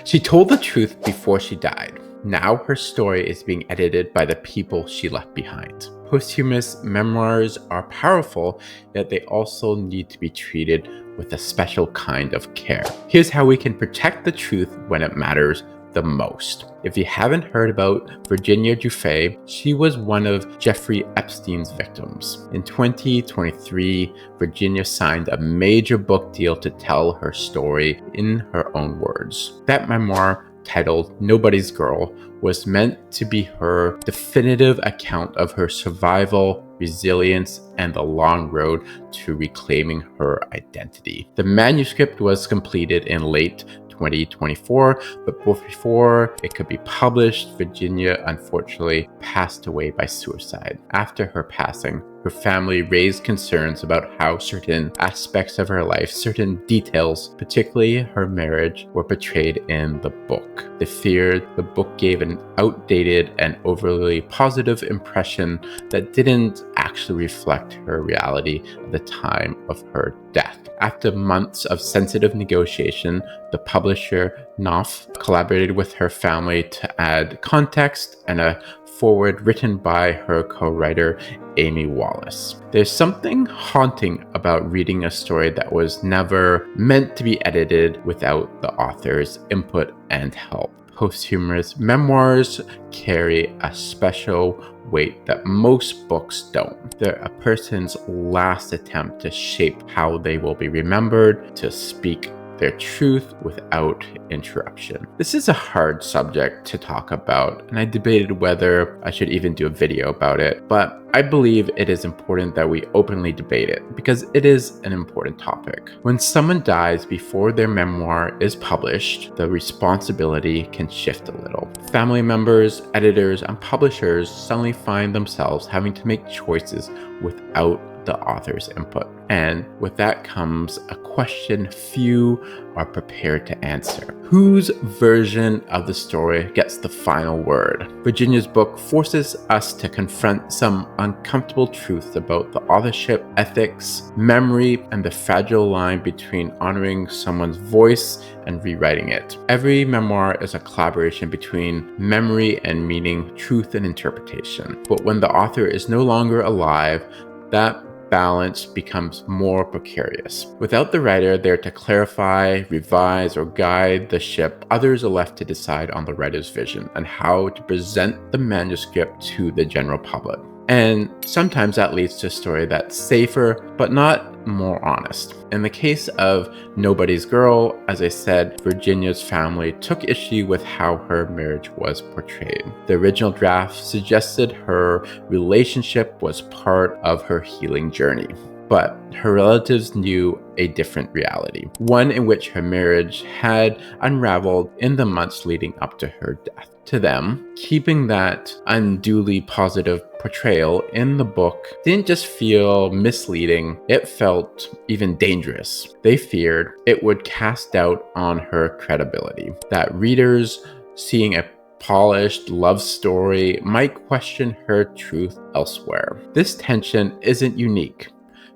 She told the truth before she died. Now her story is being edited by the people she left behind. Posthumous memoirs are powerful, yet they also need to be treated with a special kind of care. Here's how we can protect the truth when it matters the most. If you haven't heard about Virginia Giuffre, she was one of Jeffrey Epstein's victims. In 2023, Virginia signed a major book deal to tell her story in her own words. That memoir, titled Nobody's Girl, was meant to be her definitive account of her survival, resilience, and the long road to reclaiming her identity. The manuscript was completed in late 2024, but before it could be published, Virginia unfortunately passed away by suicide. After her passing, her family raised concerns about how certain aspects of her life, certain details, particularly her marriage, were portrayed in the book. They feared the book gave an outdated and overly positive impression that didn't actually reflect her reality at the time of her death. After months of sensitive negotiation, the publisher, Knopf, collaborated with her family to add context and a foreword written by her co-writer, Amy Wallace. There's something haunting about reading a story that was never meant to be edited without the author's input and help. Posthumous memoirs carry a special weight that most books don't. They're a person's last attempt to shape how they will be remembered, to speak their truth without interruption. This is a hard subject to talk about, and I debated whether I should even do a video about it, but I believe it is important that we openly debate it because it is an important topic. When someone dies before their memoir is published, the responsibility can shift a little. Family members, editors, and publishers suddenly find themselves having to make choices without the author's input. And with that comes a question few are prepared to answer. Whose version of the story gets the final word? Virginia's book forces us to confront some uncomfortable truths about the authorship, ethics, memory, and the fragile line between honoring someone's voice and rewriting it. Every memoir is a collaboration between memory and meaning, truth and interpretation. But when the author is no longer alive, that balance becomes more precarious. Without the writer there to clarify, revise, or guide the ship, others are left to decide on the writer's vision and how to present the manuscript to the general public. And sometimes that leads to a story that's safer, but not more honest. In the case of Nobody's Girl, as I said, Virginia's family took issue with how her marriage was portrayed. The original draft suggested her relationship was part of her healing journey, but her relatives knew a different reality, one in which her marriage had unraveled in the months leading up to her death. To them, keeping that unduly positive portrayal in the book didn't just feel misleading, it felt even dangerous. They feared it would cast doubt on her credibility, that readers seeing a polished love story might question her truth elsewhere. This tension isn't unique.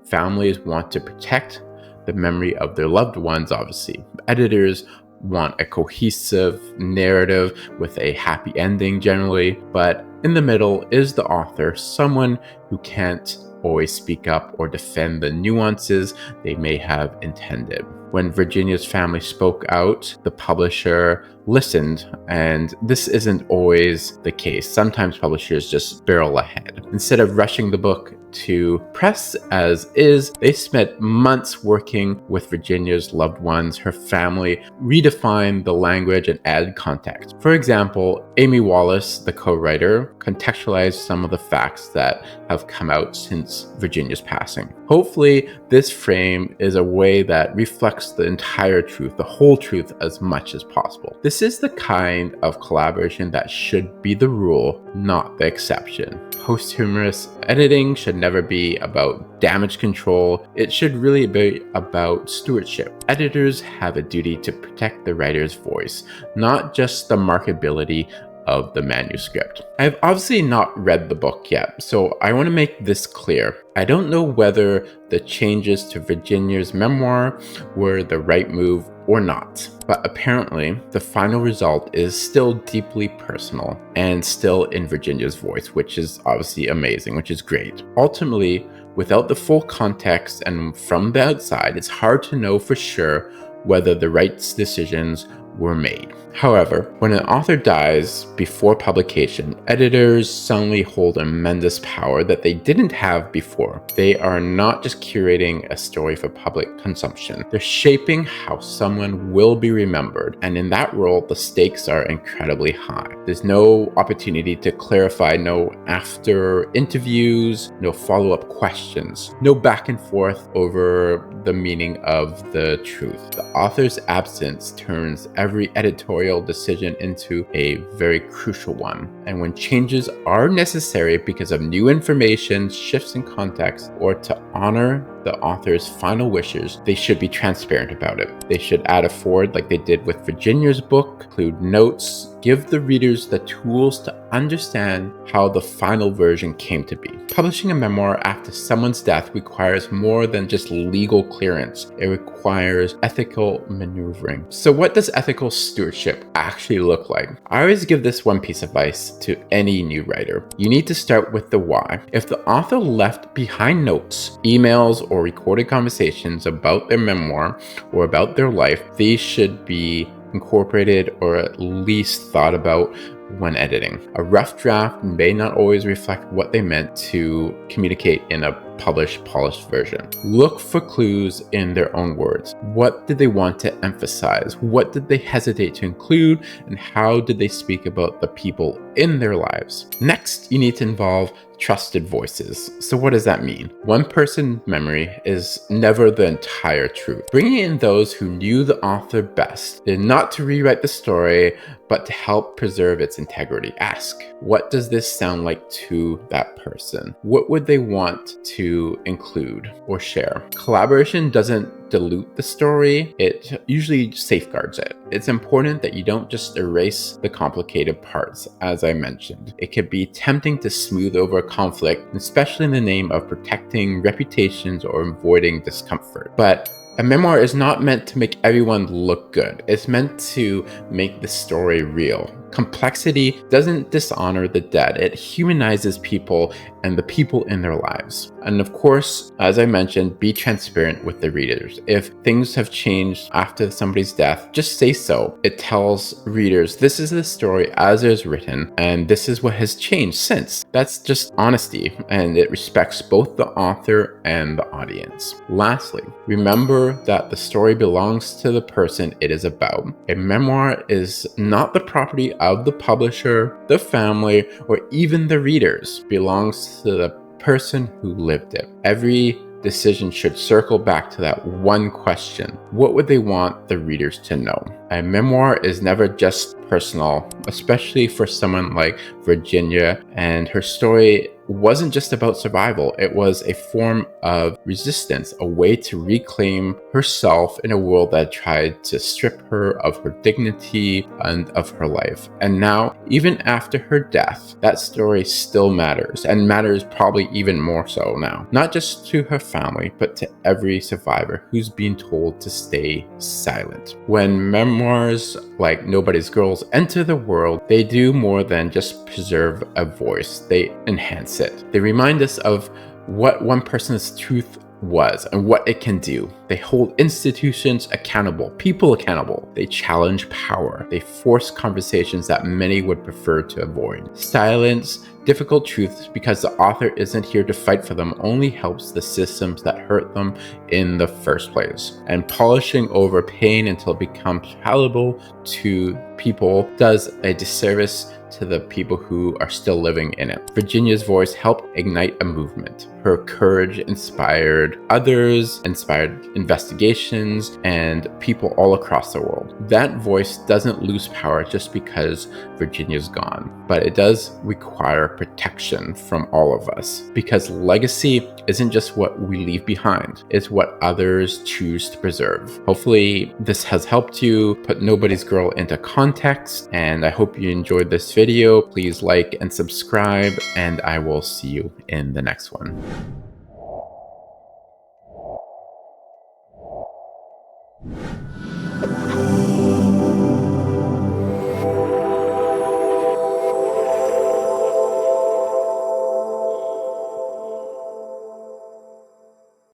Families want to protect the memory of their loved ones, obviously. Editors want a cohesive narrative with a happy ending generally, but in the middle is the author, someone who can't always speak up or defend the nuances they may have intended. When Virginia's family spoke out, the publisher listened, and this isn't always the case. Sometimes publishers just barrel ahead. Instead of rushing the book to press as is, they spent months working with Virginia's loved ones, her family, redefine the language and add context. For example, Amy Wallace, the co-writer, contextualized some of the facts that have come out since Virginia's passing. Hopefully, this frame is a way that reflects the entire truth, the whole truth, as much as possible. This is the kind of collaboration that should be the rule, not the exception. Posthumous editing should never be about damage control. It should really be about stewardship. Editors have a duty to protect the writer's voice, not just the marketability of the manuscript. I've obviously not read the book yet, so I want to make this clear. I don't know whether the changes to Virginia's memoir were the right move or not, But apparently, the final result is still deeply personal and still in Virginia's voice, which is obviously amazing, which is great. Ultimately, without the full context and from the outside, it's hard to know for sure whether the right decisions were made. However, when an author dies before publication, editors suddenly hold immense power that they didn't have before. They are not just curating a story for public consumption, they're shaping how someone will be remembered, and in that role, the stakes are incredibly high. There's no opportunity to clarify, no after interviews, no follow-up questions, no back and forth over the meaning of the truth. The author's absence turns every editorial decision into a very crucial one. And when changes are necessary because of new information, shifts in context, or to honor the author's final wishes, they should be transparent about it. They should add a forward like they did with Virginia's book, include notes, give the readers the tools to understand how the final version came to be. Publishing a memoir after someone's death requires more than just legal clearance. It requires ethical maneuvering. So what does ethical stewardship actually look like? I always give this one piece of advice to any new writer. You need to start with the why. If the author left behind notes, emails, or recorded conversations about their memoir or about their life, these should be incorporated or at least thought about when editing. A rough draft may not always reflect what they meant to communicate in a published, polished version. Look for clues in their own words. What did they want to emphasize? What did they hesitate to include? And how did they speak about the people in their lives? Next, you need to involve trusted voices. So what does that mean? One person's memory is never the entire truth. Bringing in those who knew the author best, not to rewrite the story, but to help preserve its integrity. Ask, what does this sound like to that person? What would they want to include or share? Collaboration doesn't dilute the story, it usually safeguards it. It's important that you don't just erase the complicated parts, as I mentioned. It can be tempting to smooth over conflict, especially in the name of protecting reputations or avoiding discomfort. But a memoir is not meant to make everyone look good. It's meant to make the story real. Complexity doesn't dishonor the dead. It humanizes people and the people in their lives. And of course, as I mentioned, be transparent with the readers. If things have changed after somebody's death, just say so. It tells readers, this is the story as it is written, and this is what has changed since. That's just honesty, and it respects both the author and the audience. Lastly, remember that the story belongs to the person it is about. A memoir is not the property of the publisher, the family, or even the readers. It belongs to the person who lived it. Every decision should circle back to that one question. What would they want the readers to know? A memoir is never just personal, especially for someone like Virginia, and her story wasn't just about survival. It was a form of resistance, a way to reclaim herself in a world that tried to strip her of her dignity and of her life. And now, even after her death, that story still matters, and matters probably even more so now. Not just to her family, but to every survivor who's been told to stay silent. When memoirs like Nobody's Girls enter the world, they do more than just preserve a voice. They enhance it. They remind us of what one person's truth was and what it can do. They hold institutions accountable, people accountable. They challenge power. They force conversations that many would prefer to avoid. Silence difficult truths because the author isn't here to fight for them only helps the systems that hurt them in the first place. And polishing over pain until it becomes palatable to people does a disservice to the people who are still living in it. Virginia's voice helped ignite a movement. Her courage inspired others, inspired investigations, and people all across the world. That voice doesn't lose power just because Virginia's gone, but it does require protection from all of us, because legacy isn't just what we leave behind, it's what others choose to preserve. Hopefully this has helped you put Nobody's Girl into context, and I hope you enjoyed this video. Please like and subscribe, and I will see you in the next one.